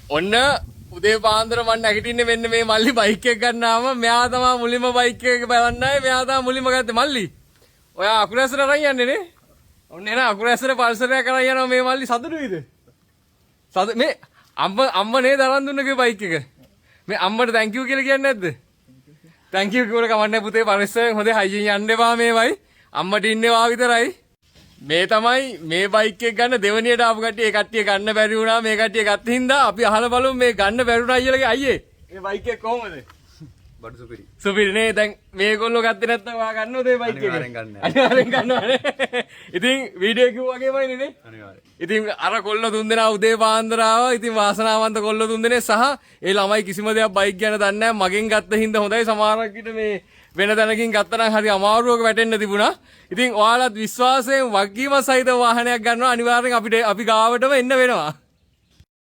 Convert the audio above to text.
ඔන්න උදේ පාන්දර මම නැගිටින්නේ මෙන්න මේ මල්ලි බයික් එක ගන්නාම මෙයා තමයි මුලින්ම බයික් එක බලන්නයි මෙයා තමයි මුලින්ම ගත්තේ මල්ලි. ඔයා අකුරැසට අරන් යන්නේ නේ? ඔන්න එන අකුරැසට පල්සරයක් කරන් යනවා මේ මල්ලි සතුටුයිද? මේ අම්මා නේද අරන් දුන්නේ බයික් එක. මේ අම්මට thank you කියලා කියන්නේ නැද්ද? thank you කියලා කවන්නේ පුතේ පරිස්සමෙන් හොඳ හයියෙන් යන්න එපා මේවයි. අම්මට ඉන්නේවා විතරයි. මේ තමයි මේ බයික් එක ගන්න දෙවනියට ආපු කට්ටිය ඒ කට්ටිය ගන්න බැරි වුණා මේ කට්ටිය ගත්ත හින්දා අපි අහලා බලමු මේ ගන්න බැරුණා අයියලගේ අයියේ මේ බයික් එක කොහමද බඩු සුපිරි සුපිරි නේ දැන් මේගොල්ලෝ ගත්තේ නැත්නම් ඔයා ගන්නවද මේ බයික් එක අනිවාර්යෙන් ගන්නවානේ ඉතින් වීඩියෝ කිව්වා වගේමයි නේ අනිවාර්යෙන් ඉතින් අර කොල්ල තුන්දෙනා උදේ පාන්දර ආවා ඉතින් වාසනාවන්ත කොල්ල තුන්දෙනේ සහ ඒ ළමයි කිසිම දෙයක් බයික් ගැන දන්නේ නැහැ මගෙන් ගත්ත හින්දා හොඳයි සමහරක් විට මේ වෙන තැනකින් ගත්තා නම් හරි අමාරුවක වැටෙන්න තිබුණා. ඉතින් ඔයාලත් විශ්වාසයෙන් වගකීම සහිත වාහනයක් ගන්නවා අනිවාර්යෙන් අපි ගාවටම එන්න වෙනවා.